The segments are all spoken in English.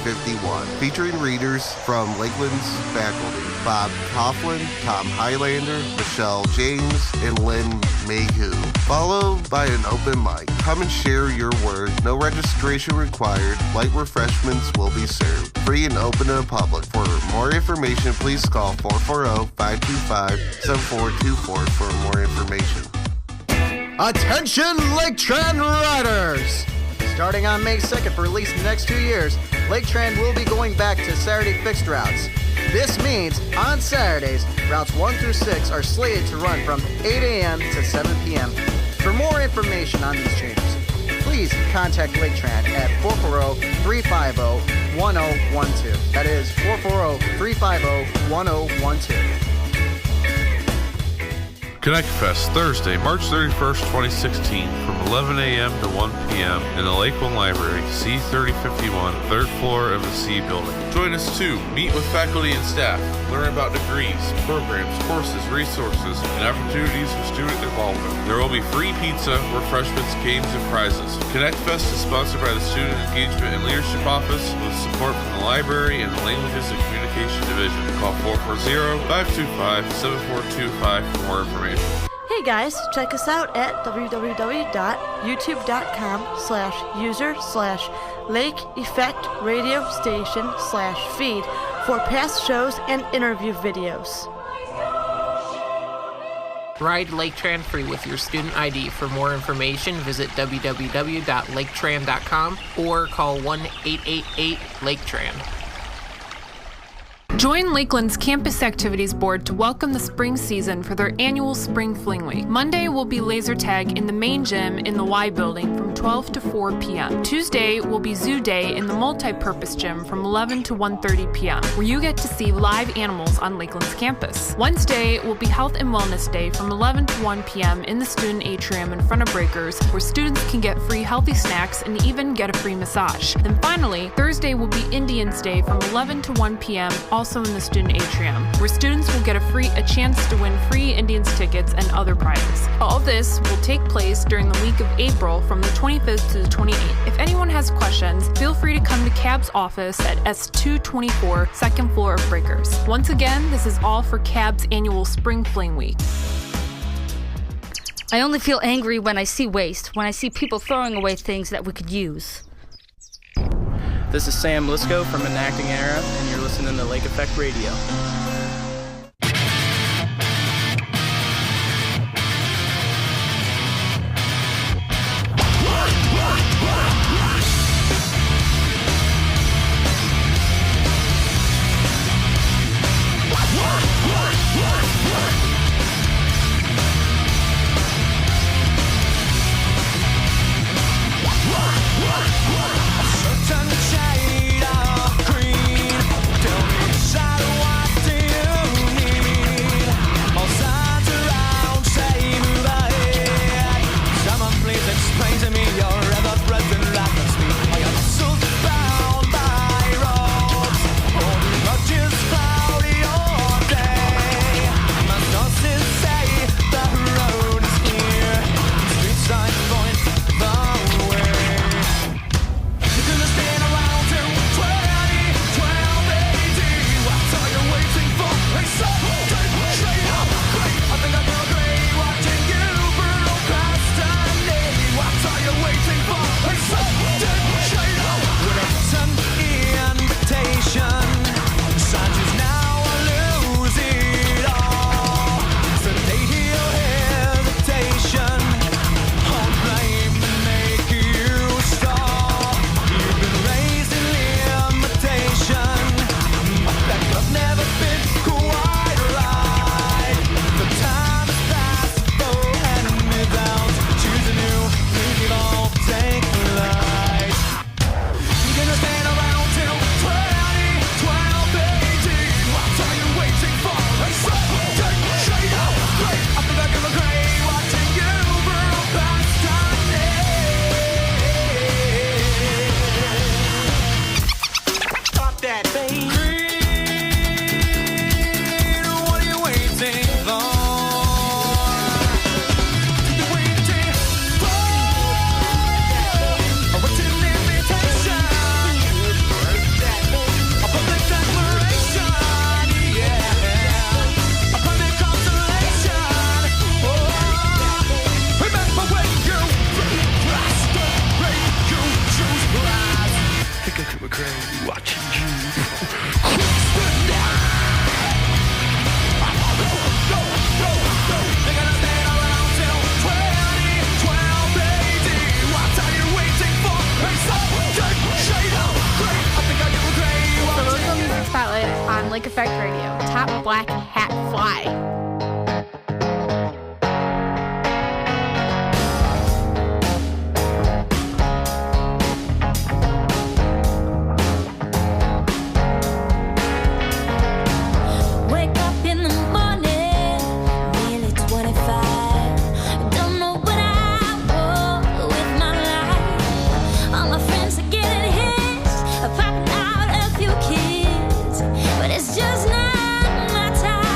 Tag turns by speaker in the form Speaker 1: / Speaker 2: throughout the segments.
Speaker 1: 3051, featuring readers from Lakeland's faculty, Bob Coughlin, Tom Highlander, Michelle James, and Lynn Mayhew, followed by an open mic. Come and share your word. No registration required. Light refreshments will be served. Free and open to the public. For more information, please call 440-525-7424 for more information.
Speaker 2: Attention Lake Trend riders! Starting on May 2nd for at least the next 2 years, Lake Trend will be going back to Saturday fixed routes. This means on Saturdays, routes 1 through 6 are slated to run from 8 a.m. to 7 p.m. For more information on these changes, please contact Lake Trend at 440-350-1012. That is 440-350-1012.
Speaker 3: Connect Fest, Thursday, March 31st, 2016, from 11 a.m. to 1 p.m. in the Lakeland Library, C3051, 3rd floor of the C building. Join us to meet with faculty and staff, learn about degrees, programs, courses, resources, and opportunities for student involvement. There will be free pizza, refreshments, games, and prizes. Connect Fest is sponsored by the Student Engagement and Leadership Office with support from the library and the Languages and Communication Division. Call 440-525-7425 for more information.
Speaker 4: Hey guys, check us out at www.youtube.com/user/Lake Effect Radio Station/feed for past shows and interview videos.
Speaker 5: Ride Lake Trend free with your student ID. For more information, visit www.laketran.com or call 1-888-LAKE-TRAN.
Speaker 6: Join Lakeland's Campus Activities Board to welcome the spring season for their annual Spring Fling Week. Monday will be laser tag in the main gym in the Y building from 12 to 4 p.m. Tuesday will be Zoo Day in the multi-purpose gym from 11 to 1:30 p.m., where you get to see live animals on Lakeland's campus. Wednesday will be Health and Wellness Day from 11 to 1 p.m. in the student atrium in front of Breakers, where students can get free healthy snacks and even get a free massage. Then finally, Thursday will be Indians Day from 11 to 1 p.m., also in the student atrium, where students will get a chance to win free Indians tickets and other prizes. All this will take place during the week of April from the 25th to the 28th. If anyone has questions, feel free to come to CAB's office at S224, second floor of Breakers. Once again, this is all for CAB's annual Spring Fling Week.
Speaker 7: I only feel angry when I see waste, when I see people throwing away things that we could use.
Speaker 8: This is Sam Lisco from Enacting Era, and you're listening to Lake Effect Radio.
Speaker 9: Dr. McCray watching you.
Speaker 10: The local music spotlight on Lake Effect Radio. Top Black Hat Fly.
Speaker 11: Just not my time.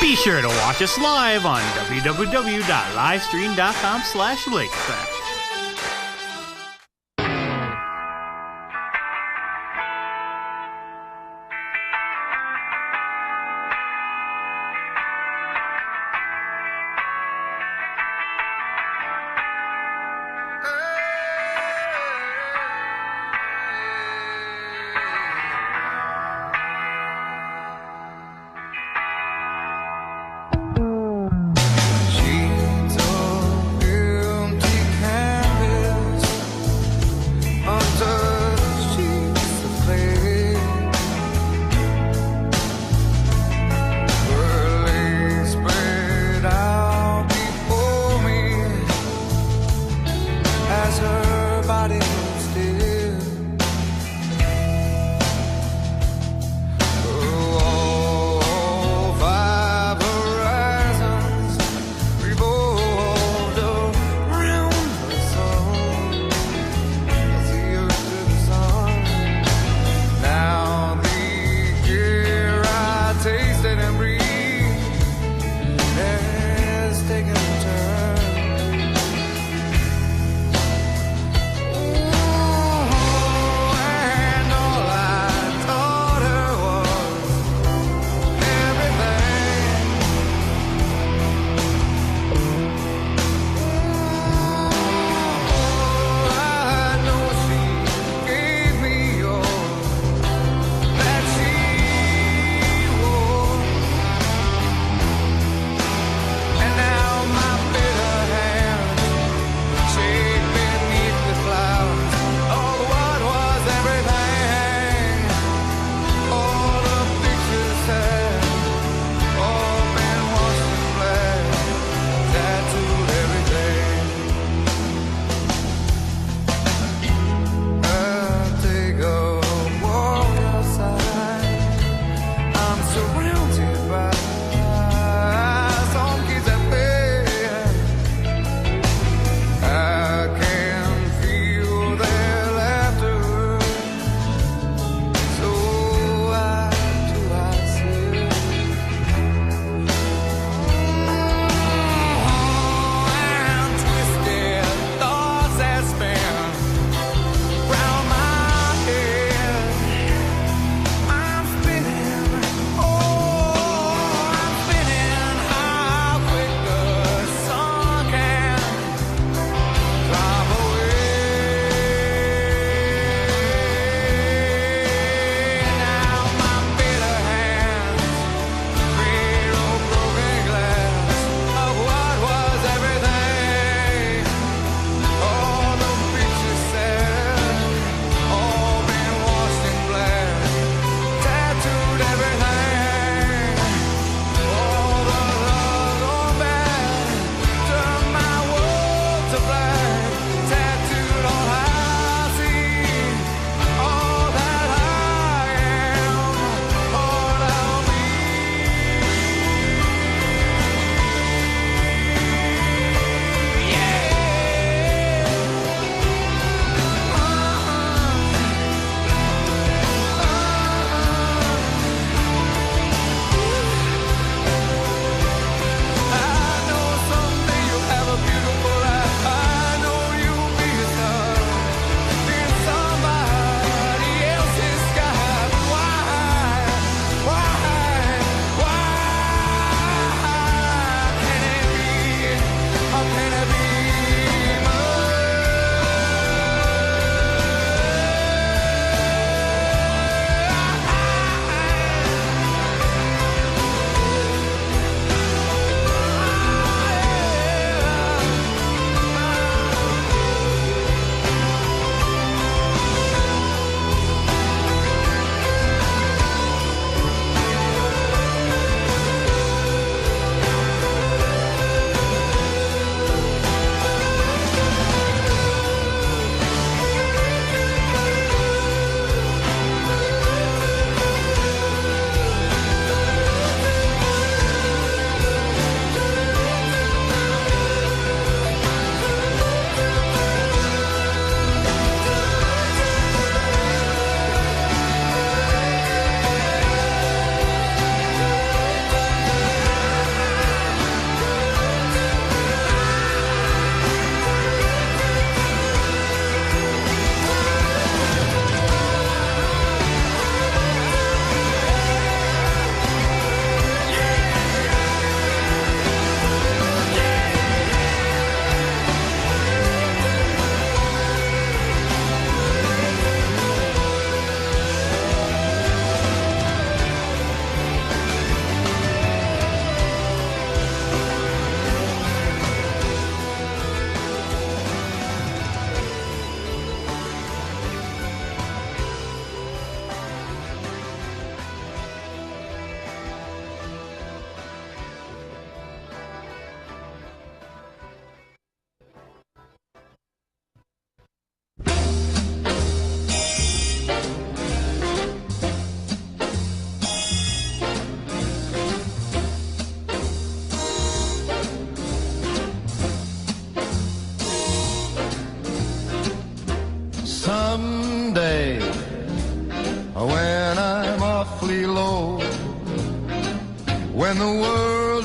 Speaker 9: Be sure to watch us live on www.livestream.com/LakeEffect.
Speaker 12: Empty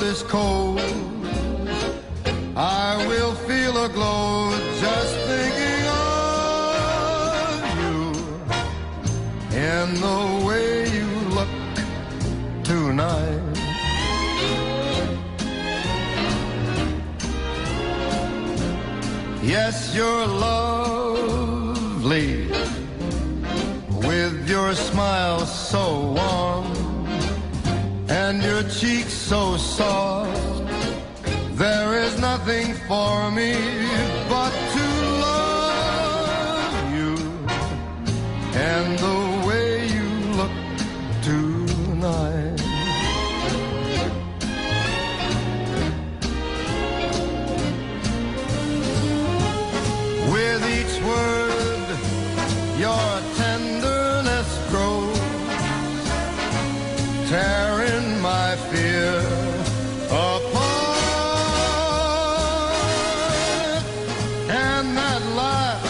Speaker 12: is cold, I will feel a glow just thinking of you and the way you look tonight. Yes, you're lovely with your smile so warm and your cheeks so soft. There is nothing for me but to love you and the way you look tonight. With each word, your tenderness grows, tearing my fear apart. And that laugh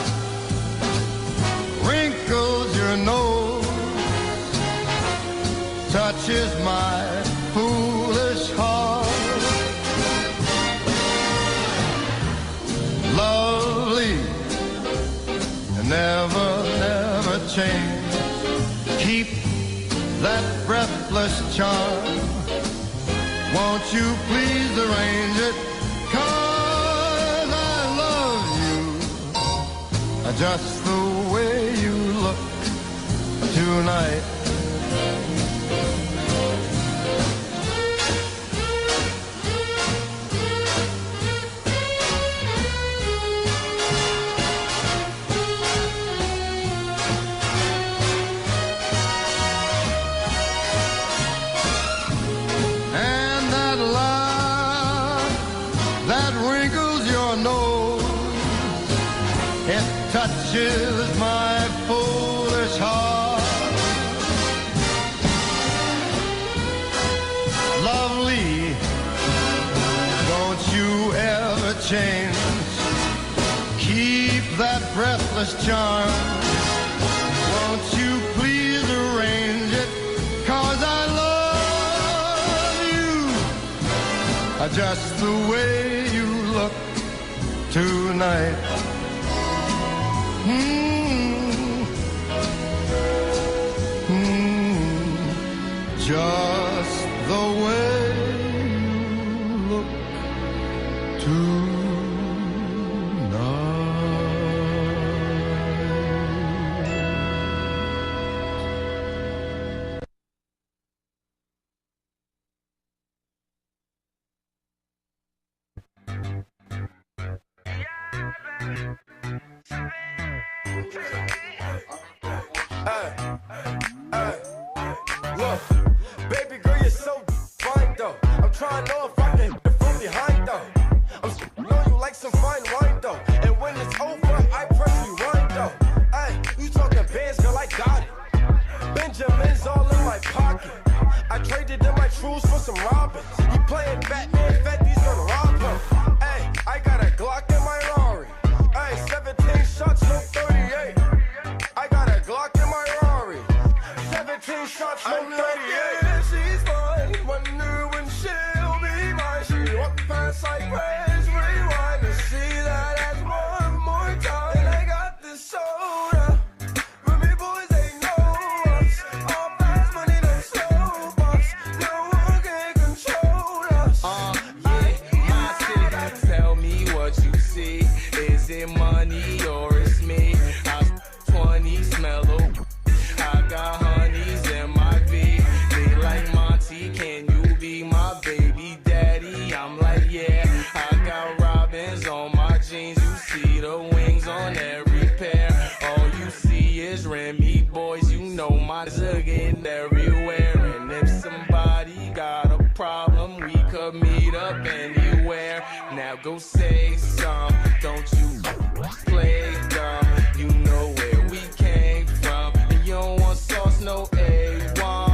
Speaker 12: wrinkles your nose, touches my foolish heart. Lovely, never, never change. Keep that breathless charm. Won't you please arrange it? 'Cause I love you just the way you look tonight. Touches my foolish heart. Lovely, don't you ever change. Keep that breathless charm. Won't you please arrange it? 'Cause I love you just the way you look tonight. Just the way you look
Speaker 13: Look, baby girl, you're so fine though. I'm trying to know if I can hit it from behind though. I'm know you like some fine wine though. And when it's over, I press rewind though. Ay, you talking bands, girl, I got it. Benjamin's all in my pocket. I traded in my trues for some robins. You playing Batman, Fetty's gonna rob him. Ay, I got a Glock in my Rari. Ay, 17 shots, no 38. I got a Glock in my Rari. 17 shots, no 38. Yeah, she's fine. Wonder when she'll be mine. She walk past like press rewind to see that as one more time. And I got this soda. Remy boys, they know us. All fast money, they slow us. No one can control us.
Speaker 14: Yeah, my city. Tell me what you see. Is it money or it's me? I'm 20, smell I got honeys in my V. They like Monty, can you be my baby daddy? I'm like, yeah. I got robins on my jeans. You see the wings on every pair. All you see is Remy boys. You know my getting everywhere. And if somebody got a problem, we could meet up anywhere. Now go say some. Don't you play dumb. You know where we came from. And you don't want sauce, no A1.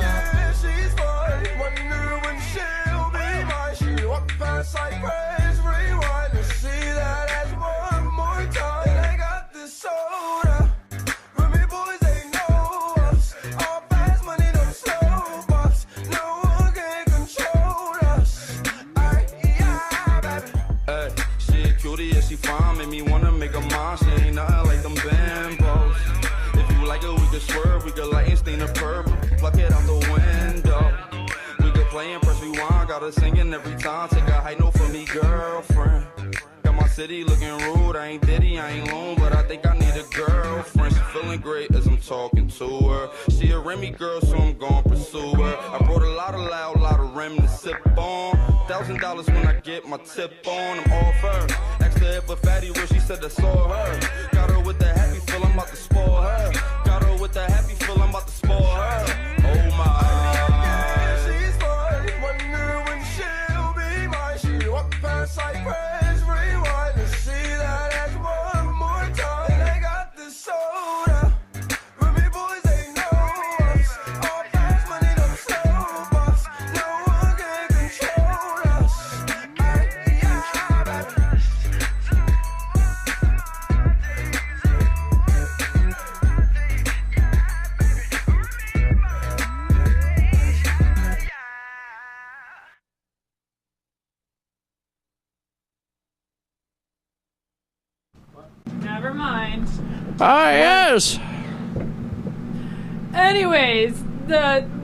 Speaker 13: Yeah, she's fine. Wonder when she'll be mine. She walk past like praise rewind to see that as one more time. And I got this soda. Remy boys, they know us. All fast money, no slow bucks. No one can control
Speaker 14: make her mine. She ain't nothing like them bimbos. If you like it, we can swerve. We can light and stain the purple. Pluck it out the window. We can play and press rewind. Got her singing every time. Take a high note for me, girlfriend. Got my city looking rude. I ain't Diddy, I ain't lone, but I think I need a girlfriend. She feeling great as I'm talking to her. She a Remy girl, so I'm gon' pursue her. I brought a lot of loud, lot of rim to sip on. $1,000 when I get my tip on. I'm off her. Asked her if a fatty rich, she said I saw her. Got her with the happy feel, I'm about to spoil her. Got her with the happy feel, I'm about to spoil her. Oh my.
Speaker 13: She's fine. Wonder when she'll be mine. She walk past like press rewind and see that ass one more time. And I got this soda. For me boys, they know us. All fast money, don't slow us. No one can control us.
Speaker 6: Never mind.
Speaker 15: Ah, yes.
Speaker 6: Anyways,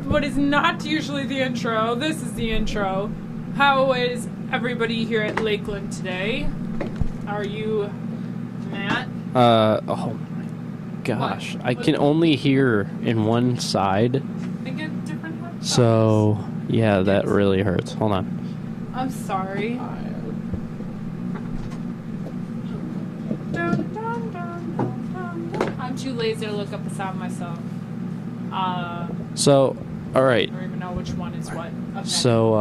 Speaker 6: what is not usually the intro, this is the intro. How is everybody here at Lakeland today? Are you Matt?
Speaker 15: Oh my gosh. I can only hear in one side.
Speaker 6: I get different headphones.
Speaker 15: So, yeah, that really hurts. Hold on.
Speaker 6: I'm sorry. I'm too lazy to look up the sound myself.
Speaker 15: So, all right.
Speaker 6: I don't even know which one is what. Okay.
Speaker 15: So,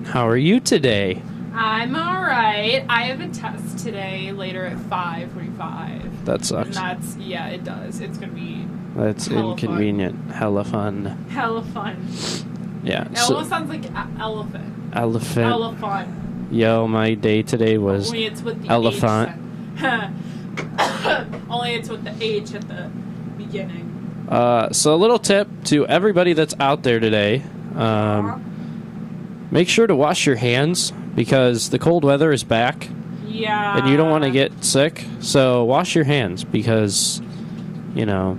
Speaker 15: how are you today?
Speaker 6: I'm alright. I have a test today later at 5:45.
Speaker 15: That sucks.
Speaker 6: And that's, yeah, it does. It's gonna be
Speaker 15: That's
Speaker 6: hella
Speaker 15: inconvenient. Hella fun.
Speaker 6: hella fun.
Speaker 15: Yeah.
Speaker 6: It
Speaker 15: So,
Speaker 6: almost sounds like elephant.
Speaker 15: elephant.
Speaker 6: Elephant.
Speaker 15: Yo, my day today was
Speaker 6: Only it's with the
Speaker 15: elephant.
Speaker 6: H sound. Only it's with the H at the beginning.
Speaker 15: So a little tip to everybody that's out there today. Make sure to wash your hands because the cold weather is back.
Speaker 6: Yeah.
Speaker 15: And you don't want to get sick. So wash your hands because, you know,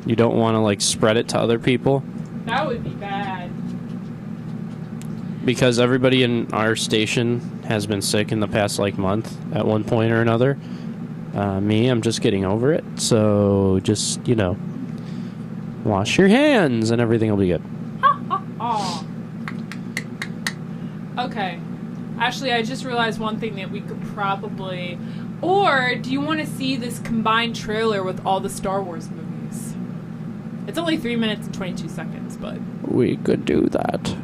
Speaker 15: you don't want to, like, spread it to other people.
Speaker 6: That would be bad.
Speaker 15: Because everybody in our station has been sick in the past, like, month at one point or another. Me, I'm just getting over it. So just, you know, wash your hands and everything will be good.
Speaker 6: Oh. Okay. Actually, I just realized one thing that we could probably... Or, do you want to see this combined trailer with all the Star Wars movies? It's only 3 minutes and 22 seconds, but...
Speaker 15: We could do that.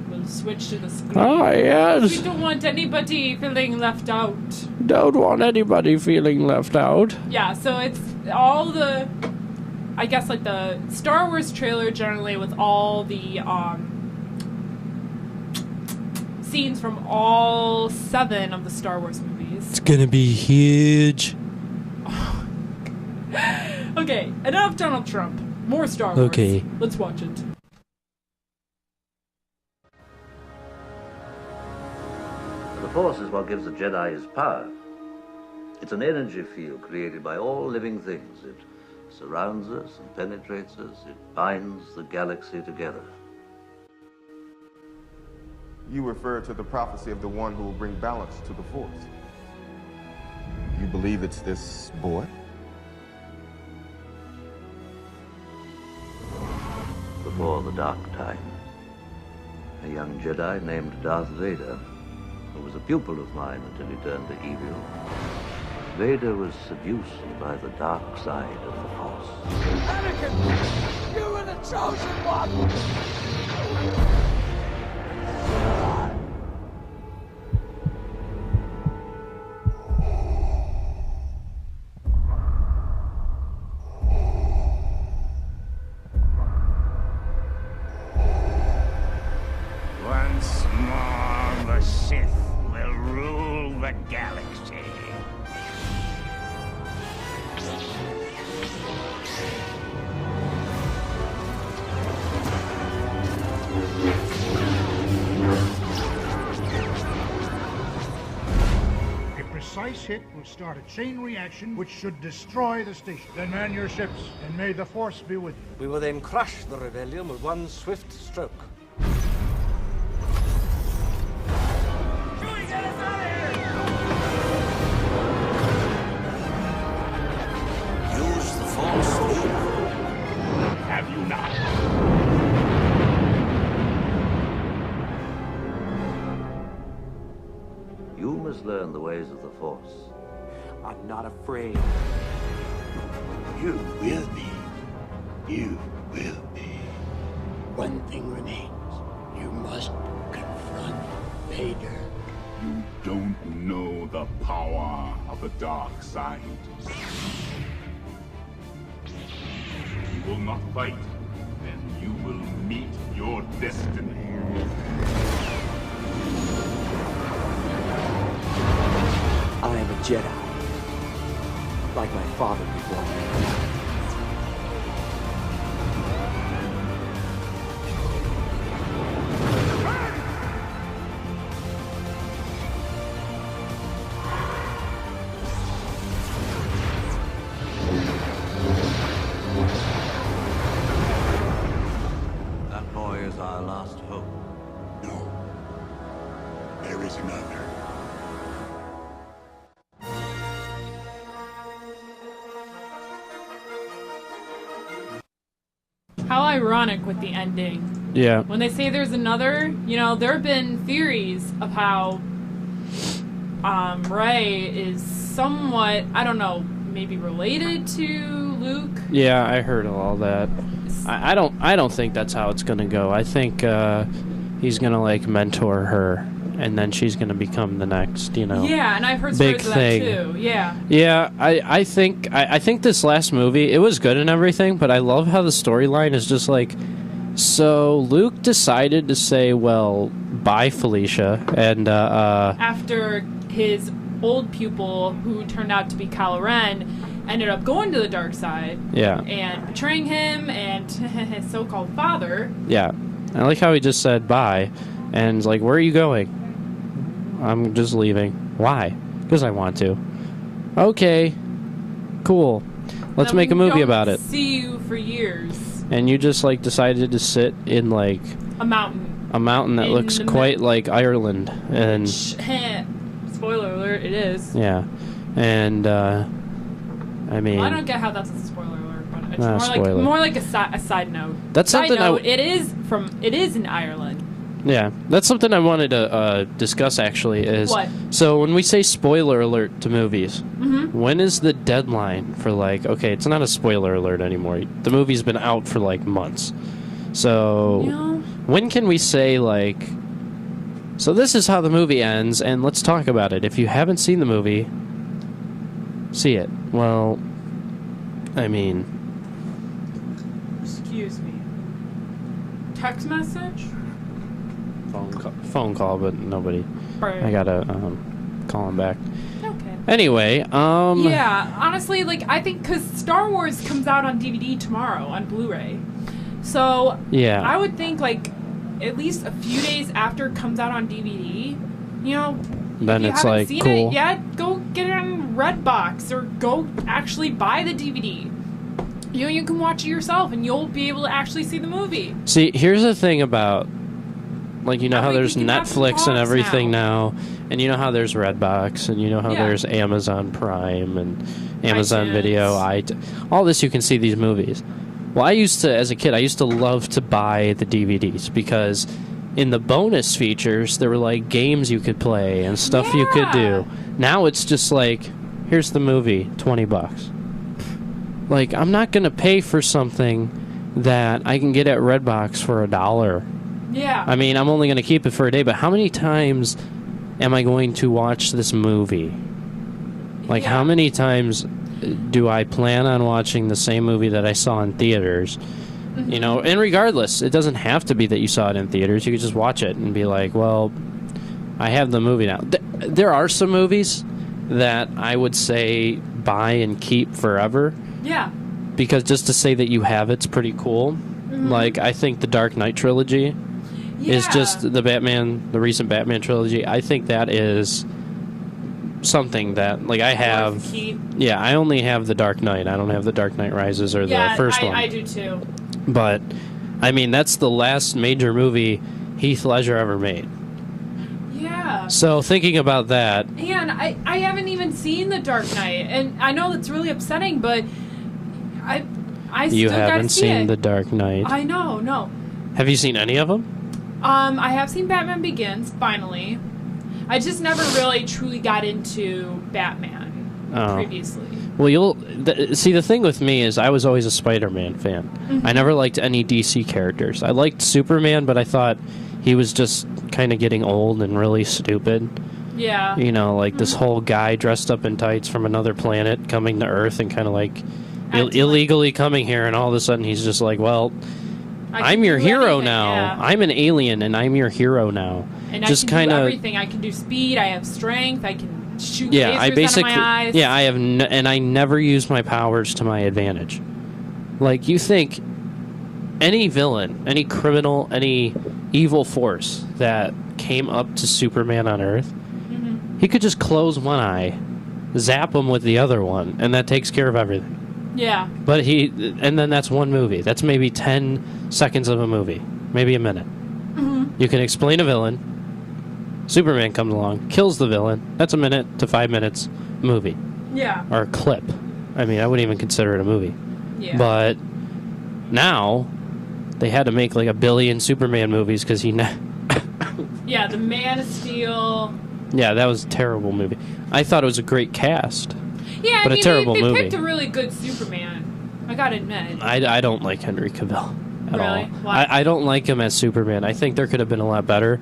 Speaker 6: We'll switch to the screen.
Speaker 15: Ah, yes.
Speaker 6: We don't want anybody feeling left out.
Speaker 15: Don't want anybody feeling left out.
Speaker 6: Yeah, so it's all the... I guess, like, the Star Wars trailer generally with all the, scenes from all 7 of the Star Wars movies.
Speaker 15: It's gonna be huge.
Speaker 6: Okay, enough Donald Trump. More Star Wars.
Speaker 15: Okay.
Speaker 6: Let's watch it.
Speaker 16: The Force is what gives the Jedi his power. It's an energy field created by all living things. It surrounds us and penetrates us. It binds the galaxy together.
Speaker 17: You refer to the prophecy of the one who will bring balance to the Force. You believe it's this boy?
Speaker 16: Before the Dark Time, a young Jedi named Darth Vader, who was a pupil of mine until he turned to evil. Vader was seduced by the dark side of the Force.
Speaker 12: Anakin, you were the chosen one!
Speaker 18: Once more, the Sith will rule the galaxy.
Speaker 19: precise hit will start a chain reaction which should destroy the station. Then man your ships, and may the Force be with you.
Speaker 20: We will then crush the rebellion with one swift stroke.
Speaker 18: Use the Force, Luke. Have you not?
Speaker 16: You must learn the ways of the Force.
Speaker 20: I'm not afraid.
Speaker 18: You will be. You will be. One thing remains. You must confront Vader.
Speaker 21: You don't know the power of the dark side. You will not fight, and you will meet your destiny.
Speaker 20: I am a Jedi, like my father before me.
Speaker 16: That boy is our last hope.
Speaker 18: No. There is another.
Speaker 6: How ironic with the ending.
Speaker 15: Yeah.
Speaker 6: When they say there's another, you know, there have been theories of how Rey is somewhat, I don't know, maybe related to Luke.
Speaker 15: Yeah, I heard all that. I don't think that's how it's gonna go. I think he's gonna like mentor her, and then she's gonna become the next, you know.
Speaker 6: Yeah, and I've heard
Speaker 15: big
Speaker 6: stories of
Speaker 15: thing.
Speaker 6: that too. Yeah.
Speaker 15: Yeah, I think this last movie, it was good and everything, but I love how the storyline is just like, so Luke decided to say, well, bye Felicia, and
Speaker 6: After his old pupil, who turned out to be Kylo Ren, ended up going to the dark side.
Speaker 15: Yeah.
Speaker 6: And betraying him and his so-called father.
Speaker 15: yeah, I like how he just said bye, and it's like, where are you going? I'm just leaving. Why? Because I want to. Okay, cool. Let's
Speaker 6: Then
Speaker 15: make a
Speaker 6: we
Speaker 15: movie
Speaker 6: don't
Speaker 15: about it.
Speaker 6: See you for years.
Speaker 15: And you just like decided to sit in like
Speaker 6: A mountain.
Speaker 15: a mountain that
Speaker 6: In
Speaker 15: looks
Speaker 6: the
Speaker 15: quite like Ireland, and
Speaker 6: Spoiler alert! It is.
Speaker 15: yeah, and I mean,
Speaker 6: Well, I don't get how that's a spoiler alert, but it's
Speaker 15: Not a
Speaker 6: more
Speaker 15: spoiler.
Speaker 6: like a side note.
Speaker 15: That's
Speaker 6: side
Speaker 15: something I
Speaker 6: note, it is in Ireland.
Speaker 15: yeah, that's something I wanted to discuss actually. Is
Speaker 6: What?
Speaker 15: So when we say spoiler alert to movies,
Speaker 6: Mhm.
Speaker 15: when is the deadline for like? Okay, it's not a spoiler alert anymore. The movie's been out for like months, so
Speaker 6: Yeah.
Speaker 15: when can we say like? So this is how the movie ends, and let's talk about it. If you haven't seen the movie, see it. Well, I mean,
Speaker 6: Excuse me. Text message?
Speaker 15: phone call, but nobody.
Speaker 6: Right.
Speaker 15: I gotta call him back.
Speaker 6: Okay.
Speaker 15: Anyway,
Speaker 6: Yeah, honestly, like, I think because Star Wars comes out on DVD tomorrow on Blu-ray. So,
Speaker 15: Yeah.
Speaker 6: I would think, like, at least a few days after it comes out on DVD, you know,
Speaker 15: Then
Speaker 6: if you
Speaker 15: it's
Speaker 6: haven't
Speaker 15: like,
Speaker 6: seen
Speaker 15: cool.
Speaker 6: it yet, go get it on Redbox or go actually buy the DVD. You know, you can watch it yourself and you'll be able to actually see the movie.
Speaker 15: See, here's the thing about, like, you know how there's
Speaker 6: Everything can have some
Speaker 15: Netflix and
Speaker 6: costs
Speaker 15: everything now, and you know how there's Redbox, and you know how
Speaker 6: Yeah.
Speaker 15: there's Amazon Prime and Amazon
Speaker 6: iTunes.
Speaker 15: Video, all this, you can see these movies. Well, I used to, as a kid, I used to love to buy the DVDs because in the bonus features, there were like games you could play and stuff you could do. Now it's just like, here's the movie, $20. Like, I'm not going to pay for something that I can get at Redbox for $1.
Speaker 6: Yeah.
Speaker 15: I mean, I'm only going to keep it for a day, but how many times am I going to watch this movie? Like, how many times do I plan on watching the same movie that I saw in theaters? You know, and regardless, it doesn't have to be that you saw it in theaters. You could just watch it and be like, well, I have the movie now. There are some movies that I would say buy and keep forever.
Speaker 6: Yeah.
Speaker 15: Because just to say that you have it's pretty cool. Like, I think the Dark Knight trilogy is just the recent Batman trilogy. I think that is something that, like, I have. Yeah, I only have The Dark Knight. I don't have The Dark Knight Rises or the first one.
Speaker 6: I do too.
Speaker 15: But, I mean, that's the last major movie Heath Ledger ever made.
Speaker 6: Yeah.
Speaker 15: So, thinking about that...
Speaker 6: And I haven't even seen The Dark Knight, and I know that's really upsetting, but I
Speaker 15: You
Speaker 6: still gotta
Speaker 15: haven't
Speaker 6: see
Speaker 15: seen
Speaker 6: it.
Speaker 15: The Dark Knight.
Speaker 6: I know, no.
Speaker 15: Have you seen any of them?
Speaker 6: I have seen Batman Begins, finally. I just never really truly got into Batman previously.
Speaker 15: Well, see, the thing with me is I was always a Spider-Man fan.
Speaker 6: Mhm.
Speaker 15: I never liked any DC characters. I liked Superman, but I thought he was just kind of getting old and really stupid.
Speaker 6: Yeah.
Speaker 15: You know, like this whole guy dressed up in tights from another planet coming to Earth and kind of like illegally coming here, and all of a sudden he's just like, well, I'm your hero now.
Speaker 6: yeah.
Speaker 15: I'm an alien, and I'm your hero now.
Speaker 6: And
Speaker 15: just
Speaker 6: I can
Speaker 15: kind
Speaker 6: do
Speaker 15: of
Speaker 6: everything. I can do speed. I have strength. I can shoot
Speaker 15: yeah. I
Speaker 6: lasers
Speaker 15: basically
Speaker 6: out of my eyes.
Speaker 15: yeah. I have and I never use my powers to my advantage. Like, you think any villain, any criminal, any evil force that came up to Superman on Earth, he could just close one eye, zap him with the other one, and that takes care of everything.
Speaker 6: Yeah.
Speaker 15: But and then that's one movie. That's maybe 10 seconds of a movie, maybe a minute. You can explain a villain. Superman comes along, kills the villain. That's a minute to 5 minutes movie.
Speaker 6: Yeah.
Speaker 15: Or a clip. I mean, I wouldn't even consider it a movie.
Speaker 6: Yeah.
Speaker 15: But now they had to make like 1 billion Superman movies because
Speaker 6: Yeah, the Man of Steel.
Speaker 15: yeah, that was a terrible movie. I thought it was a great cast.
Speaker 6: Yeah,
Speaker 15: But
Speaker 6: I
Speaker 15: a
Speaker 6: mean,
Speaker 15: terrible
Speaker 6: they
Speaker 15: movie.
Speaker 6: picked a really good Superman. I gotta admit.
Speaker 15: I don't like Henry Cavill at
Speaker 6: Really?
Speaker 15: all.
Speaker 6: Why?
Speaker 15: I don't like him as Superman. I think there could have been a lot better.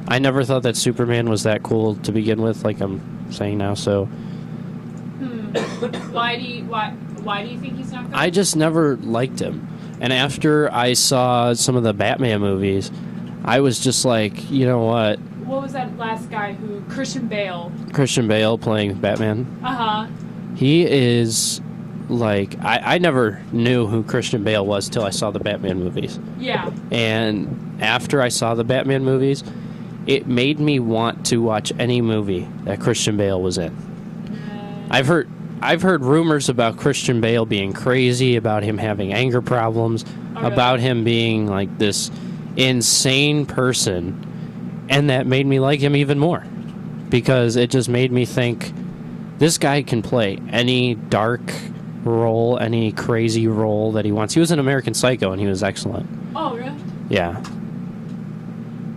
Speaker 15: I never thought that Superman was that cool to begin with, like I'm saying now. So
Speaker 6: Why do you think he's not good?
Speaker 15: I just never liked him. And after I saw some of the Batman movies, I was just like, you know what?
Speaker 6: What was that last guy who Christian Bale?
Speaker 15: Christian Bale playing Batman.
Speaker 6: Uh-huh.
Speaker 15: He is like I never knew who Christian Bale was till I saw the Batman movies.
Speaker 6: Yeah.
Speaker 15: And after I saw the Batman movies, it made me want to watch any movie that Christian Bale was in. I've heard rumors about Christian Bale being crazy, about him having anger problems, about him being like this insane person, and that made me like him even more because it just made me think this guy can play any dark role, any crazy role that he wants. He was an American Psycho and he was excellent.
Speaker 6: Oh, really?
Speaker 15: Yeah.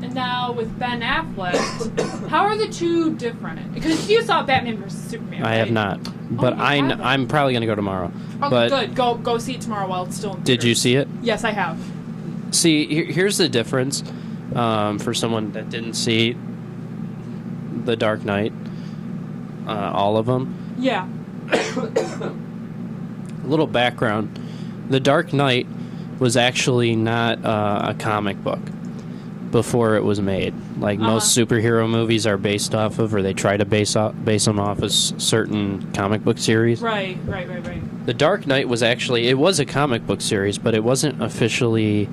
Speaker 6: And now with Ben Affleck, how are the two different? Because you saw Batman vs Superman.
Speaker 15: I have
Speaker 6: right?
Speaker 15: not, but I'm probably gonna go tomorrow.
Speaker 6: Oh,
Speaker 15: but
Speaker 6: good. Go see it tomorrow while it's still in
Speaker 15: did you see it?
Speaker 6: Yes, I have.
Speaker 15: See, here's the difference for someone that didn't see The Dark Knight, all of them.
Speaker 6: Yeah.
Speaker 15: A little background. The Dark Knight was actually not a comic book before it was made. Like most superhero movies are based off of, or they try to base them off of certain comic book series.
Speaker 6: Right.
Speaker 15: The Dark Knight was actually, it was a comic book series, but it wasn't officially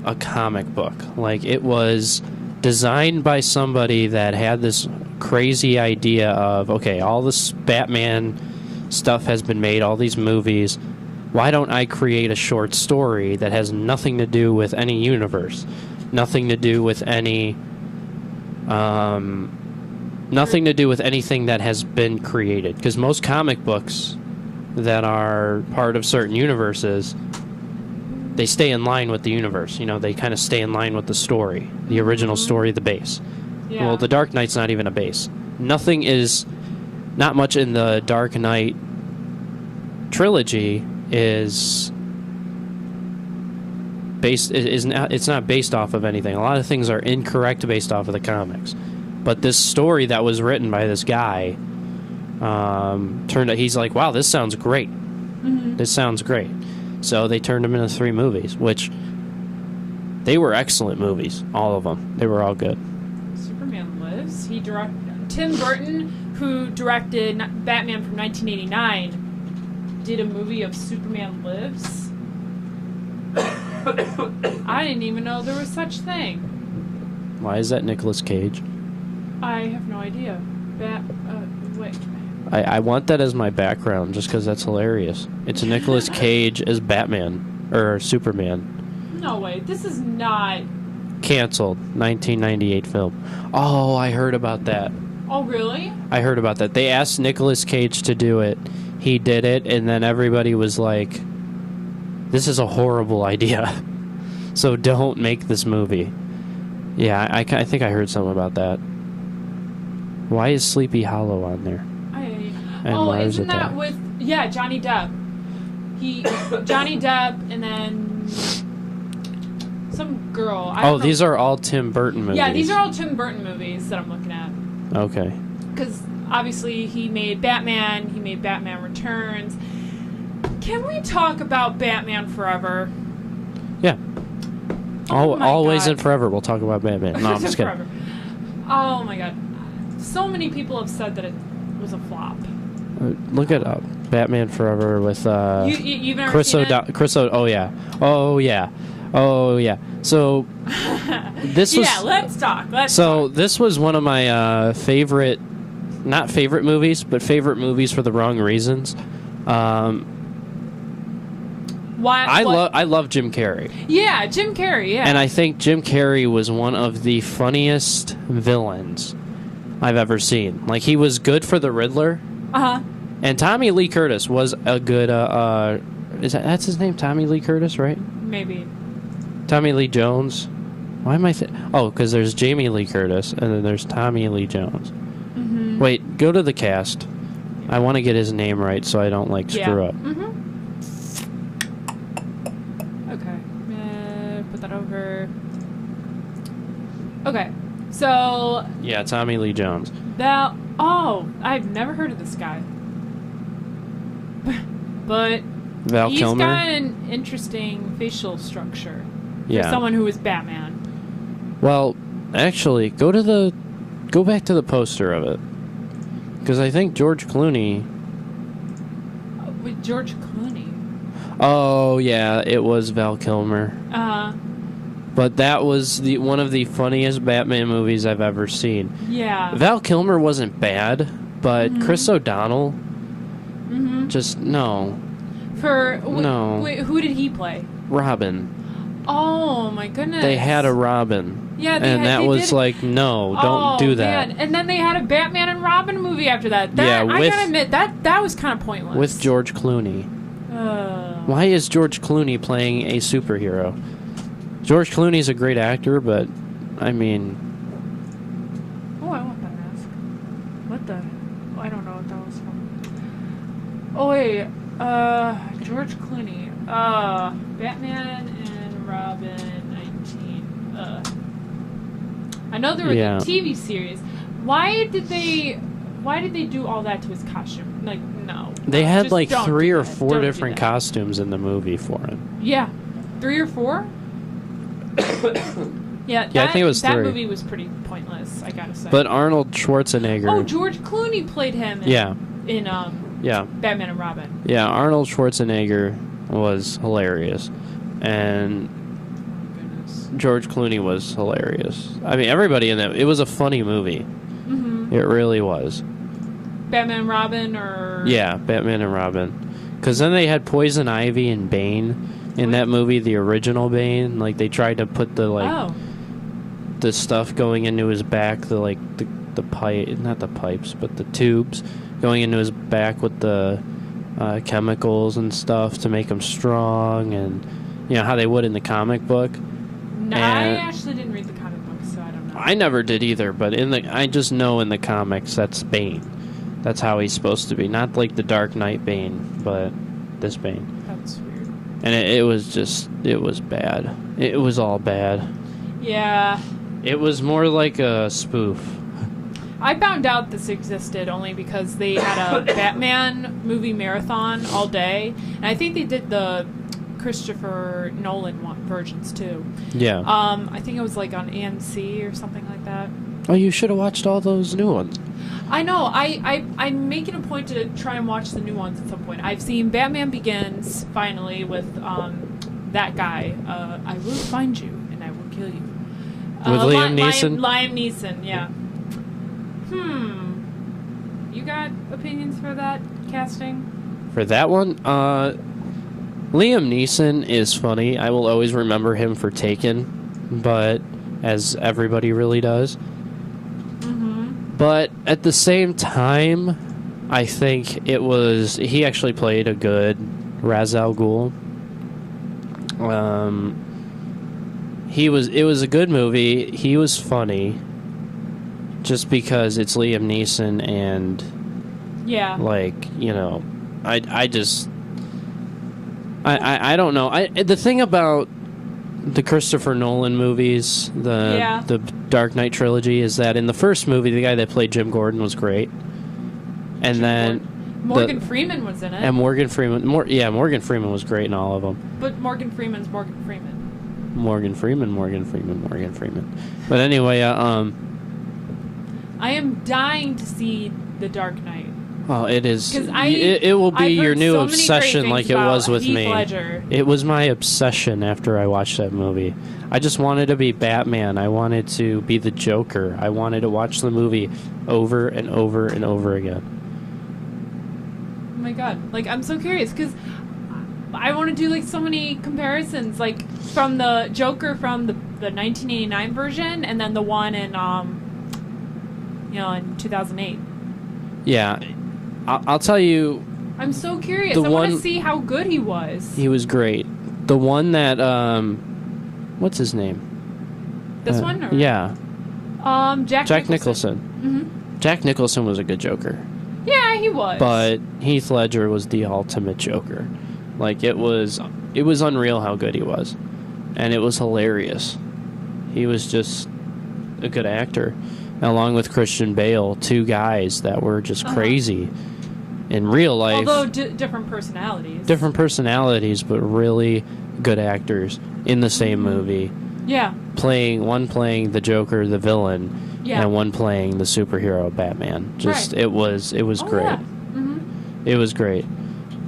Speaker 15: a comic book. Like, it was designed by somebody that had this crazy idea of, okay, all this Batman stuff has been made, all these movies. Why don't I create a short story that has nothing to do with any universe? Nothing to do with any... nothing to do with anything that has been created. Because most comic books that are part of certain universes, they stay in line with the universe. You know, they kind of stay in line with the story. The original story, the base.
Speaker 6: Yeah.
Speaker 15: Well, The Dark Knight's not even a base. Nothing is... Not much in the Dark Knight trilogy is based... It's not based off of anything. A lot of things are incorrect based off of the comics. But this story that was written by this guy turned out... He's like, wow, this sounds great. This sounds great. So they turned them into 3 movies, which they were excellent movies, all of them. They were all good.
Speaker 6: Superman Lives. He directed... Tim Burton, who directed Batman from 1989, did a movie of Superman Lives. I didn't even know there was such thing.
Speaker 15: Why is that Nicolas Cage?
Speaker 6: I have no idea. Wait.
Speaker 15: I want that as my background just because that's hilarious. It's Nicolas Cage as Batman or Superman.
Speaker 6: No way. This is not.
Speaker 15: Canceled. 1998 film. Oh, I heard about that.
Speaker 6: Oh, really?
Speaker 15: I heard about that. They asked Nicolas Cage to do it. He did it, and then everybody was like, "This is a horrible idea. So don't make this movie." Yeah, I think I heard something about that. Why is Sleepy Hollow on there?
Speaker 6: Isn't that with Johnny Depp? Johnny Depp and then some girl. I don't know.
Speaker 15: These are all Tim Burton movies.
Speaker 6: Yeah, these are all Tim Burton movies that I'm looking at.
Speaker 15: Okay.
Speaker 6: Because obviously he made Batman. He made Batman Returns. Can we talk about Batman Forever?
Speaker 15: Yeah.
Speaker 6: Oh
Speaker 15: Always
Speaker 6: God.
Speaker 15: and forever we'll talk about Batman. No, I'm just kidding.
Speaker 6: Forever. Oh my God. So many people have said that it was a flop.
Speaker 15: Look it up. Batman Forever with
Speaker 6: you've never seen it?
Speaker 15: Chris oh yeah. So this was
Speaker 6: let's talk.
Speaker 15: This was one of my favorite, not favorite movies, but favorite movies for the wrong reasons. I love Jim Carrey.
Speaker 6: Yeah, Jim Carrey, yeah.
Speaker 15: And I think Jim Carrey was one of the funniest villains I've ever seen. Like, he was good for the Riddler.
Speaker 6: Uh-huh.
Speaker 15: And Tommy Lee Curtis was a good that's his name, Tommy Lee Curtis, right?
Speaker 6: Maybe.
Speaker 15: Tommy Lee Jones. Why am I because there's Jamie Lee Curtis and then there's Tommy Lee Jones.
Speaker 6: Mm-hmm.
Speaker 15: Wait, go to the cast. I want to get his name right so I don't screw up.
Speaker 6: Mm-hmm. Okay. Put that over. Okay. So
Speaker 15: yeah, Tommy Lee Jones.
Speaker 6: I've never heard of this guy. But
Speaker 15: Val
Speaker 6: he's
Speaker 15: Kilmer?
Speaker 6: got an interesting facial structure for someone who is Batman.
Speaker 15: Well, actually, go back to the poster of it. Because I think George Clooney...
Speaker 6: With George Clooney?
Speaker 15: Oh, yeah, it was Val Kilmer. But that was one of the funniest Batman movies I've ever seen.
Speaker 6: Yeah.
Speaker 15: Val Kilmer wasn't bad, but Chris O'Donnell... Just, no.
Speaker 6: Wait, who did he play?
Speaker 15: Robin.
Speaker 6: Oh, my goodness.
Speaker 15: They had a Robin.
Speaker 6: Yeah,
Speaker 15: don't do that.
Speaker 6: Man. And then they had a Batman and Robin movie after that. I gotta admit, that was kind of pointless.
Speaker 15: With George Clooney. Why is George Clooney playing a superhero? George Clooney's a great actor, but, I mean...
Speaker 6: Oh, I want that mask. What the... Oh, I don't know what that was from. Oh, wait. George Clooney. Batman and Robin 19. I know there was a TV series. Why did they do all that to his costume? Like, no.
Speaker 15: They had like 3 or 4 different costumes in the movie for him.
Speaker 6: Yeah. 3 or 4? Yeah,
Speaker 15: I think it was 3.
Speaker 6: That movie was pretty pointless, I gotta say.
Speaker 15: But Arnold Schwarzenegger...
Speaker 6: Oh, George Clooney played him in Batman and Robin.
Speaker 15: Yeah, Arnold Schwarzenegger was hilarious. And George Clooney was hilarious. I mean, everybody in that... It was a funny movie. Mm-hmm. It really was.
Speaker 6: Batman and Robin, or...
Speaker 15: Yeah, Batman and Robin. Because then they had Poison Ivy and Bane in that movie, the original Bane. Like, they tried to put the stuff going into his back, the pipe... Not the pipes, but the tubes going into his back with the chemicals and stuff to make him strong, and how they would in the comic book.
Speaker 6: No, I actually didn't read the comic book, so I don't know.
Speaker 15: I never did either, but I just know in the comics that's Bane. That's how he's supposed to be. Not like the Dark Knight Bane, but this Bane.
Speaker 6: That's weird.
Speaker 15: And it was bad. It was all bad.
Speaker 6: Yeah.
Speaker 15: It was more like a spoof.
Speaker 6: I found out this existed only because they had a Batman movie marathon all day, and I think they did the Christopher Nolan versions too.
Speaker 15: Yeah.
Speaker 6: I think it was like on AMC or something like that.
Speaker 15: Oh, you should have watched all those new ones.
Speaker 6: I know. I'm making a point to try and watch the new ones at some point. I've seen Batman Begins finally with that guy. I will find you and I will kill you.
Speaker 15: With Liam Neeson?
Speaker 6: Liam Neeson, yeah. You got opinions for that casting?
Speaker 15: For that one, Liam Neeson is funny. I will always remember him for Taken, but as everybody really does. But at the same time, I think he actually played a good Ra's al Ghul. It was a good movie. He was funny, just because it's Liam Neeson and I don't know. The thing about the Christopher Nolan movies, the Dark Knight trilogy, is that in the first movie, the guy that played Jim Gordon was great, and then
Speaker 6: Morgan Freeman was in it.
Speaker 15: And Morgan Freeman, Morgan Freeman was great in all of them.
Speaker 6: But Morgan Freeman's Morgan Freeman.
Speaker 15: Morgan Freeman. But anyway,
Speaker 6: I am dying to see The Dark Knight.
Speaker 15: Oh, it is. It will be your new obsession, like it was with me.
Speaker 6: Ledger.
Speaker 15: It was my obsession after I watched that movie. I just wanted to be Batman. I wanted to be the Joker. I wanted to watch the movie over and over and over again.
Speaker 6: Oh my god! Like, I'm so curious because I want to do like so many comparisons, like from the Joker from the 1989 version, and then the one in in 2008.
Speaker 15: Yeah. I'll tell you.
Speaker 6: I'm so curious. I want to see how good he was.
Speaker 15: He was great. The one that what's his name?
Speaker 6: This one? Or?
Speaker 15: Yeah.
Speaker 6: Jack
Speaker 15: Nicholson.
Speaker 6: Mm-hmm.
Speaker 15: Jack Nicholson was a good Joker.
Speaker 6: Yeah, he was.
Speaker 15: But Heath Ledger was the ultimate Joker. Like it was unreal how good he was, and it was hilarious. He was just a good actor, along with Christian Bale, two guys that were just crazy in real life.
Speaker 6: Although different personalities.
Speaker 15: Different personalities, but really good actors in the same movie.
Speaker 6: Yeah.
Speaker 15: One playing the Joker, the villain, and one playing the superhero Batman. Just it was great.
Speaker 6: Yeah. Mm-hmm.
Speaker 15: It was great.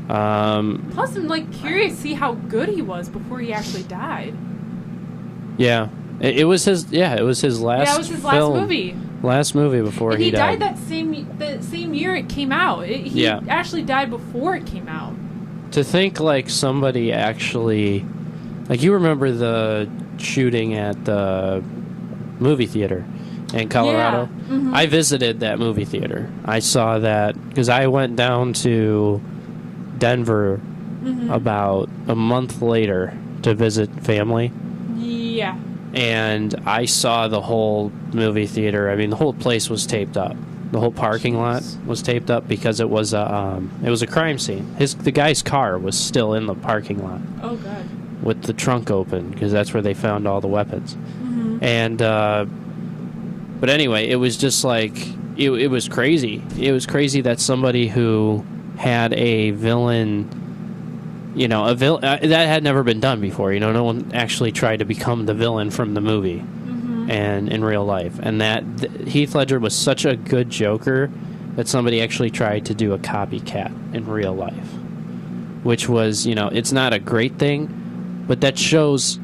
Speaker 6: Plus, I'm like curious to see how good he was before he actually died.
Speaker 15: Yeah. It was his last.
Speaker 6: Yeah, it was his last movie.
Speaker 15: Last movie before
Speaker 6: and
Speaker 15: he
Speaker 6: died. That same year it came out. He actually died before it came out.
Speaker 15: To think like somebody actually, like you remember the shooting at the movie theater in Colorado?
Speaker 6: Yeah. Mm-hmm.
Speaker 15: I visited that movie theater. I saw that because I went down to Denver about a month later to visit family.
Speaker 6: Yeah.
Speaker 15: And I saw the whole movie theater. I mean, the whole place was taped up. The whole parking lot was taped up because it was a crime scene. The guy's car was still in the parking lot.
Speaker 6: Oh god.
Speaker 15: With the trunk open because that's where they found all the weapons.
Speaker 6: Mm-hmm.
Speaker 15: And but anyway, it was just like it was crazy. It was crazy that somebody who had a villain. That had never been done before. No one actually tried to become the villain from the movie and in real life. And that Heath Ledger was such a good Joker that somebody actually tried to do a copycat in real life. Which was, it's not a great thing, but that shows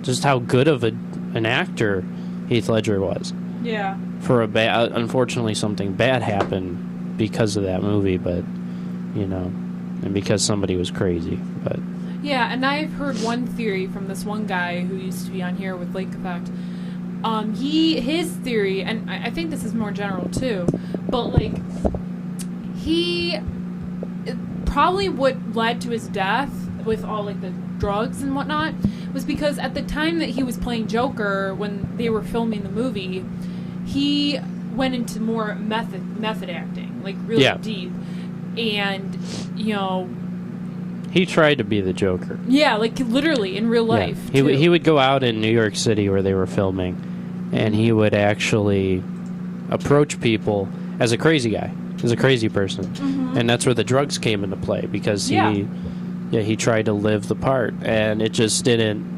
Speaker 15: just how good of an actor Heath Ledger was.
Speaker 6: Yeah.
Speaker 15: Unfortunately, something bad happened because of that movie, but... and because somebody was crazy, but...
Speaker 6: Yeah, and I've heard one theory from this one guy who used to be on here with Lake Effect. His theory, and I think this is more general too, but probably what led to his death with all the drugs and whatnot was because at the time that he was playing Joker, when they were filming the movie, he went into more method acting, really deep. And,
Speaker 15: he tried to be the Joker.
Speaker 6: Yeah, literally, in real life.
Speaker 15: Yeah. He would go out in New York City where they were filming, and he would actually approach people as a crazy guy, as a crazy person. Mm-hmm. And that's where the drugs came into play, because he tried to live the part, and it just didn't...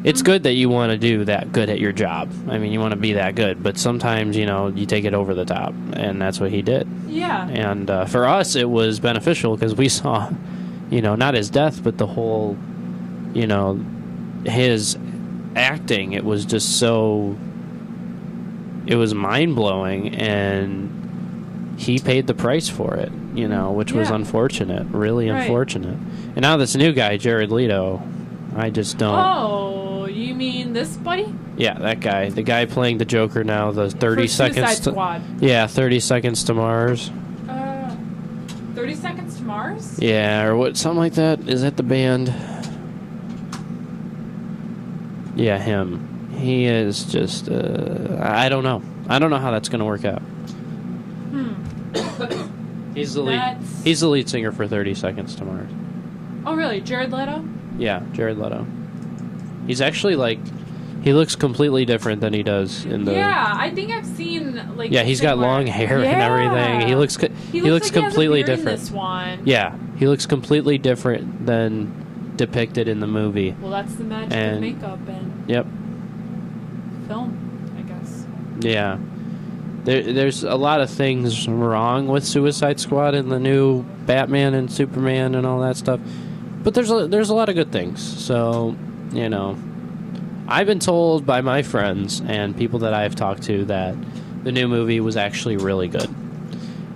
Speaker 15: It's good that you want to do that good at your job. I mean, you want to be that good, but sometimes, you take it over the top, and that's what he did.
Speaker 6: Yeah.
Speaker 15: And for us, it was beneficial because we saw, not his death, but the whole, his acting. It was just so it was mind-blowing, and he paid the price for it, you know, which was unfortunate, really unfortunate. And now this new guy, Jared Leto, I just don't...
Speaker 6: Oh, you mean this buddy?
Speaker 15: Yeah, that guy. The guy playing the Joker now, the 30 seconds
Speaker 6: Suicide Squad.
Speaker 15: Yeah, 30 Seconds to Mars.
Speaker 6: 30 Seconds to Mars?
Speaker 15: Yeah, or what, something like that. Is that the band? Yeah, him. He is just, I don't know. I don't know how that's going to work out. He's the lead singer for 30 Seconds to Mars.
Speaker 6: Oh, really? Jared Leto?
Speaker 15: Yeah, Jared Leto. He's actually, like, he looks completely different than he does in the...
Speaker 6: Yeah, I think I've seen, like...
Speaker 15: Yeah, he's got long hair and everything. He looks
Speaker 6: like
Speaker 15: completely
Speaker 6: he has a beard
Speaker 15: different.
Speaker 6: in this one.
Speaker 15: Yeah, he looks completely different than depicted in the movie.
Speaker 6: Well, that's the magic of makeup and film, I guess.
Speaker 15: Yeah. There's a lot of things wrong with Suicide Squad and the new Batman and Superman and all that stuff. But there's a lot of good things. So, you know, I've been told by my friends and people that I've talked to that the new movie was actually really good.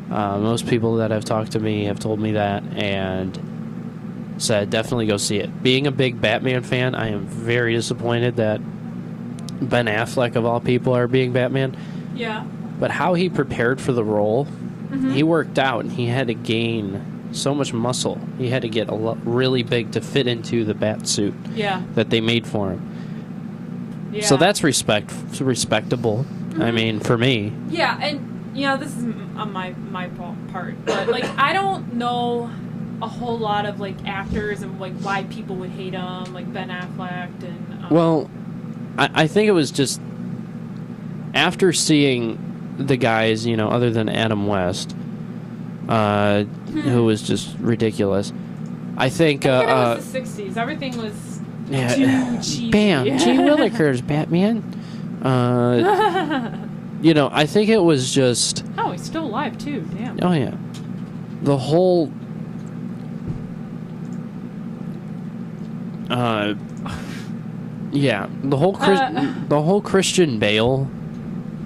Speaker 15: Most people that have talked to me have told me that and said definitely go see it. Being a big Batman fan, I am very disappointed that Ben Affleck, of all people, are being Batman.
Speaker 6: Yeah.
Speaker 15: But how he prepared for the role, he worked out and he had to gain so much muscle. He had to get really big to fit into the bat suit that they made for him. Yeah. So that's respectable. I mean, for me.
Speaker 6: Yeah, and you know, this is on my part, but like I don't know a whole lot of like actors and like why people would hate him, like Ben Affleck and.
Speaker 15: Well, I think it was just after seeing the guys, you know, other than Adam West, who was just ridiculous. I think
Speaker 6: it was the 60s. Everything was too cheesy.
Speaker 15: Bam, G. Willikers, Batman. You know, I think it was just...
Speaker 6: Oh, he's still alive, too. Damn.
Speaker 15: Oh, yeah. The whole... yeah, the whole Christian Bale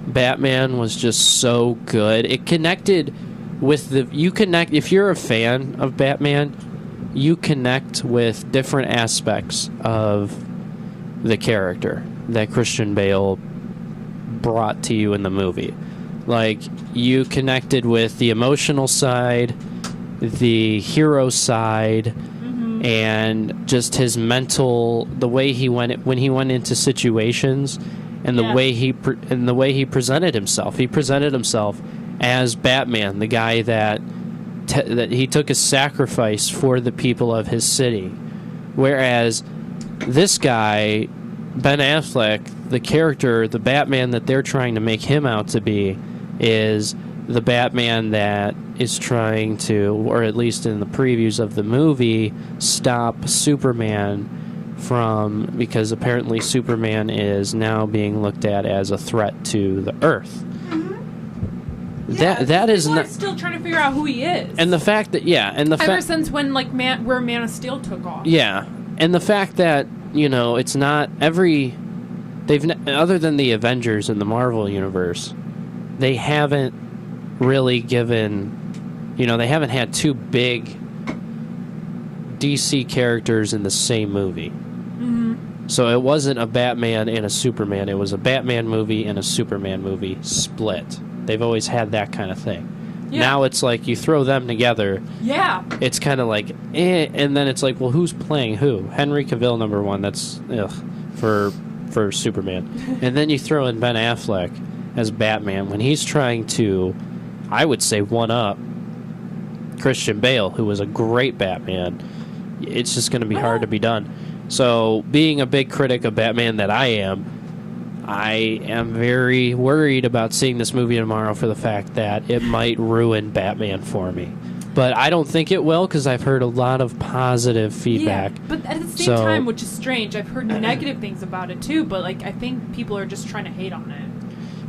Speaker 15: Batman was just so good. It connected with if you're a fan of Batman, you connect with different aspects of the character that Christian Bale brought to you in the movie. Like, you connected with the emotional side, the hero side, and just his mental, the way he went when he went into situations, and the way he presented himself. He presented himself as Batman, the guy that he took a sacrifice for the people of his city. Whereas this guy, Ben Affleck, the character, the Batman that they're trying to make him out to be, is the Batman that is trying to, or at least in the previews of the movie, stop Superman because apparently Superman is now being looked at as a threat to the Earth. That is not
Speaker 6: still trying to figure out who he is.
Speaker 15: And the fact that
Speaker 6: ever since when like where Man of Steel took off.
Speaker 15: Yeah, and the fact that it's not other than the Avengers in the Marvel universe, they haven't really given, they haven't had two big DC characters in the same movie. So it wasn't a Batman and a Superman. It was a Batman movie and a Superman movie split. They've always had that kind of thing. Yeah. Now it's like you throw them together. Yeah. It's kind of like, and then it's like, well, who's playing who? Henry Cavill, number one. That's for Superman. And then you throw in Ben Affleck as Batman when he's trying to, I would say, one-up Christian Bale, who was a great Batman. It's just going to be hard to be done. So, being a big critic of Batman that I am very worried about seeing this movie tomorrow for the fact that it might ruin Batman for me. But I don't think it will, because I've heard a lot of positive feedback.
Speaker 6: Yeah, but at the same time, which is strange, I've heard negative things about it too, but like I think people are just trying to hate on it.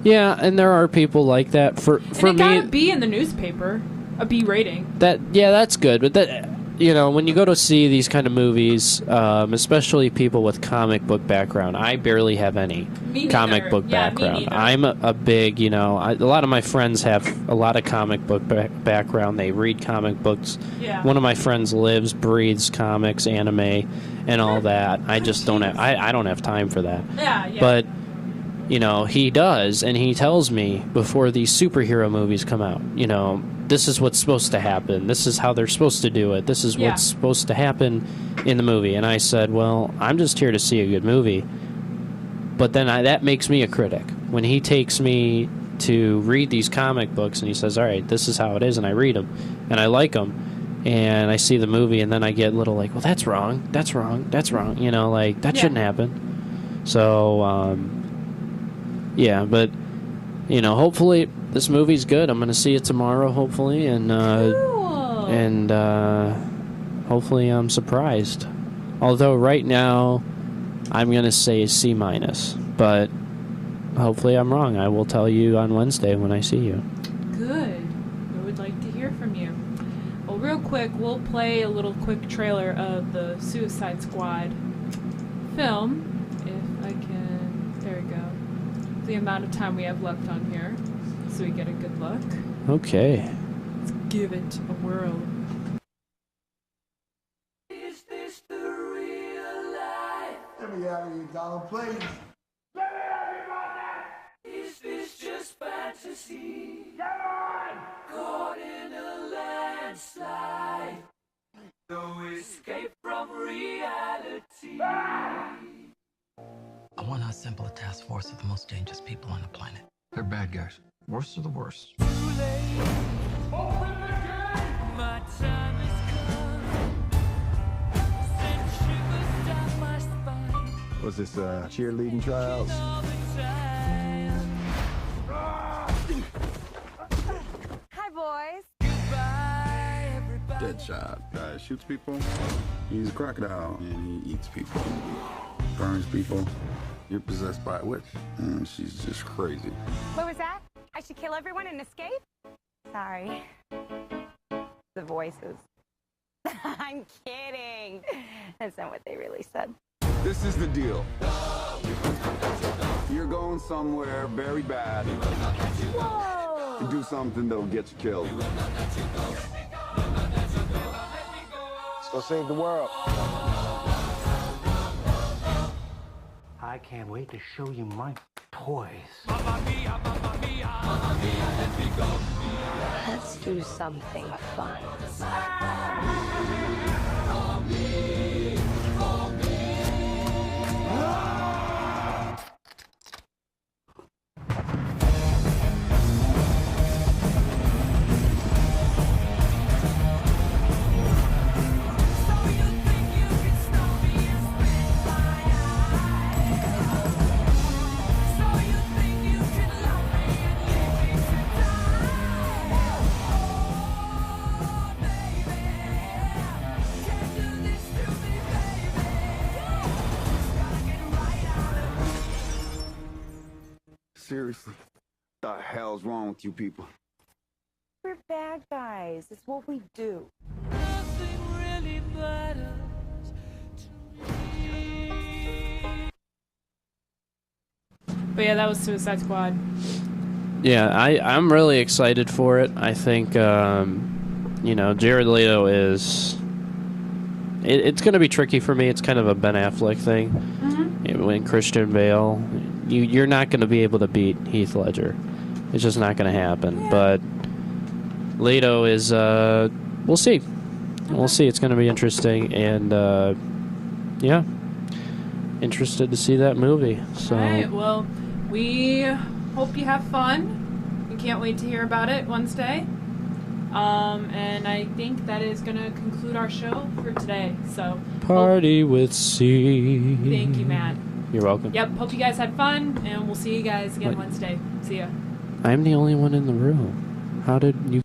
Speaker 15: Yeah, and there are people like that. For me,
Speaker 6: got a B in the newspaper, a B rating.
Speaker 15: That's good, but you know, when you go to see these kind of movies, especially people with comic book background, I barely have any comic book background. I'm a big, you know, a lot of my friends have a lot of comic book background. They read comic books.
Speaker 6: Yeah.
Speaker 15: One of my friends lives, breathes comics, anime, and all that. I just don't have, I don't have time for that.
Speaker 6: Yeah.
Speaker 15: But, you know, he does, and he tells me before these superhero movies come out, you know, this is what's supposed to happen. This is how they're supposed to do it. This is what's supposed to happen in the movie. And I said, well, I'm just here to see a good movie. But then that makes me a critic. When he takes me to read these comic books and he says, all right, this is how it is, and I read them, and I like them, and I see the movie, and then I get a little like, well, that's wrong, that's wrong, that's wrong. You know, like, that shouldn't happen. So, yeah, but, you know, hopefully this movie's good. I'm going to see it tomorrow, hopefully, and hopefully I'm surprised. Although right now I'm going to say C-, but hopefully I'm wrong. I will tell you on Wednesday when I see you.
Speaker 6: Good. We would like to hear from you. Well, real quick, we'll play a little quick trailer of the Suicide Squad film. If I can... There we go. The amount of time we have left on here, so we get a good look.
Speaker 15: Okay.
Speaker 6: Let's give it a whirl.
Speaker 12: Is this the real life? Let me out of here, Donald, please. Is this just fantasy? Caught in a landslide. No escape from reality.
Speaker 1: I want to assemble a task force of the most dangerous people on the planet.
Speaker 22: They're bad guys. Worst of the worst.
Speaker 12: My time has come. Send shivers down my spine.
Speaker 22: Was this cheerleading trials?
Speaker 23: Hi, boys.
Speaker 12: Goodbye, everybody.
Speaker 22: Deadshot shoots people. He's a crocodile and he eats people. Burns people. You're possessed by a witch, and she's just crazy.
Speaker 23: What was that? I should kill everyone and escape? Sorry. The voices. I'm kidding. That's not what they really said.
Speaker 22: This is the deal. You're going somewhere very bad to do something that'll get you killed. Let's go save the world.
Speaker 18: I can't wait to show you my toys.
Speaker 23: Let's do something fun.
Speaker 22: Seriously, what the hell's wrong with you people?
Speaker 23: We're bad guys. It's what we do.
Speaker 12: Nothing really matters to me.
Speaker 6: But yeah, that was Suicide Squad.
Speaker 15: Yeah, I'm really excited for it. I think, you know, Jared Leto is... It's going to be tricky for me. It's kind of a Ben Affleck thing. Mm-hmm. When Christian Bale... You're not going to be able to beat Heath Ledger. It's just not going to happen. Yeah. But Leto is... we'll see. Okay. We'll see. It's going to be interesting. And, yeah. Interested to see that movie. So.
Speaker 6: All right. Well, we hope you have fun. We can't wait to hear about it Wednesday. And I think that is going to conclude our show for today. So
Speaker 15: Party with C.
Speaker 6: Thank you, Matt.
Speaker 15: You're welcome.
Speaker 6: Yep. Hope you guys had fun, and we'll see you guys again Wednesday. See ya.
Speaker 15: I'm the only one in the room. How did you...